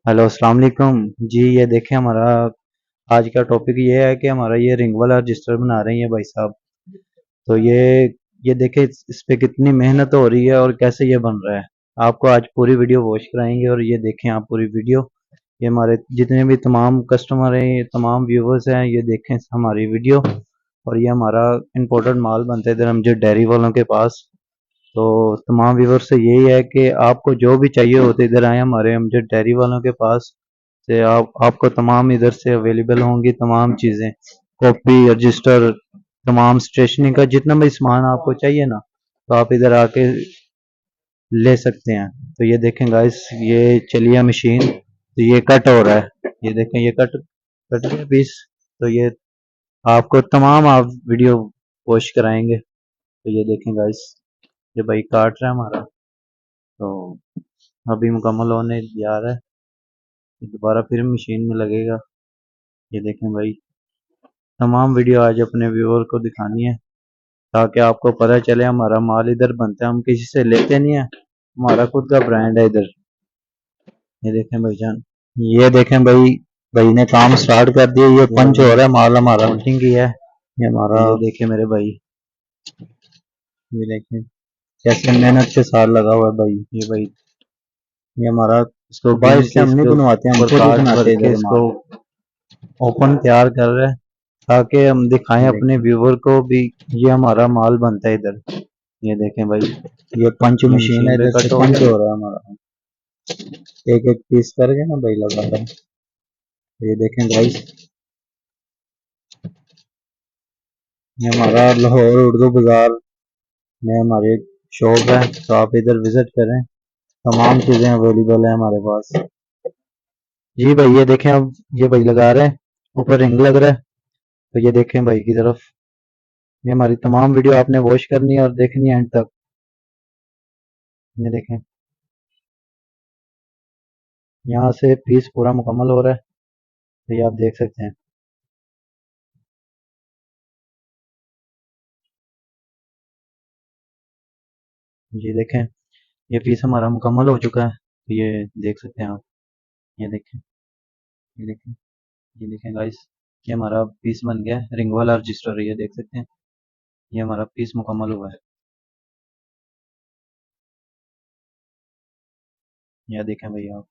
Hello अस्सलाम वालेकुम जी। ये देखें हमारा आज का टॉपिक ये है कि हमारा ये रिंग वाला रजिस्टर बना रहे हैं भाई साहब। तो ये देखें इस पे कितनी मेहनत हो रही है और कैसे ये बन रहा है। आपको आज पूरी वीडियो वॉच कराएंगे और ये देखें आप पूरी वीडियो। ये हमारे जितने भी तमाम कस्टमर हैं, ये तमाम व्यूवर्स हैं, ये देखें हमारी वीडियो। और ये हमारा इम्पोर्टेड माल बनता है इधर हम जो डेयरी वालों के पास। तो तमाम व्यूवर्स से यही है कि आपको जो भी चाहिए हो तो इधर आए हमारे अमजद डेयरी वालों के पास से। आपको तमाम इधर से अवेलेबल होंगी तमाम चीज़ें, कॉपी रजिस्टर, तमाम स्टेशनरी का जितना भी सामान आपको चाहिए ना, तो आप इधर आके ले सकते हैं। तो ये देखें गाइस, ये चलिए मशीन, तो ये कट हो रहा है। ये देखें ये कट कट गया पीस। तो ये आपको तमाम आप वीडियो वॉच कराएंगे। तो ये देखें गाइस, ये भाई काट रहा है हमारा। तो अभी मुकम्मल होने जा रहा है, ये दोबारा फिर मशीन में लगेगा। ये देखें भाई, तमाम वीडियो आज अपने व्यूअर को दिखानी है ताकि आपको पता चले हमारा माल इधर बनता है, हम किसी से लेते नहीं है, हमारा खुद का ब्रांड है इधर। ये देखें भाईजान, ये देखें भाई, भाई ने काम स्टार्ट कर दिया। ये पंच हो रहा है माल हमारा, काउंटिंग की है ये हमारा। ये देखें मेरे भाई, ये देखें कैसे मेहनत के साथ लगा हुआ है भाई। ये भाई, ये हमारा इसको बाईस से हम नहीं बनवाते, हम खुद ही बनाते हैं इसको। ओपन तैयार कर रहे हैं ताकि हम दिखाएं अपने व्यूवर को भी ये हमारा माल बनता है इधर। ये देखें भाई, ये पंच मशीन है, इधर से पंच हो रहा है हमारा, एक एक पीस करके ना भाई लगा रहा है। ये देखें भाई, ये हमारा लाहौर उर्दू बाजार में हमारी शॉप है, तो आप इधर विजिट करें, तमाम चीज़ें अवेलेबल है हमारे पास। जी भाई, ये देखें अब ये भाई लगा रहे हैं, ऊपर रिंग लग रहा है। तो ये देखें भाई की तरफ, ये हमारी तमाम वीडियो आपने वॉच करनी है और देखनी है एंड तक। ये देखें, यहाँ से पीस पूरा मुकम्मल हो रहा है, तो ये आप देख सकते हैं। ये देखें, ये पीस हमारा मुकम्मल हो चुका है, तो ये देख सकते हैं आप। ये देखें, ये देखें, ये देखें गाइस, ये हमारा पीस बन गया है, रिंग वाला रजिस्टर है, ये देख सकते हैं। ये हमारा पीस मुकम्मल हुआ है। ये देखें भैया आप।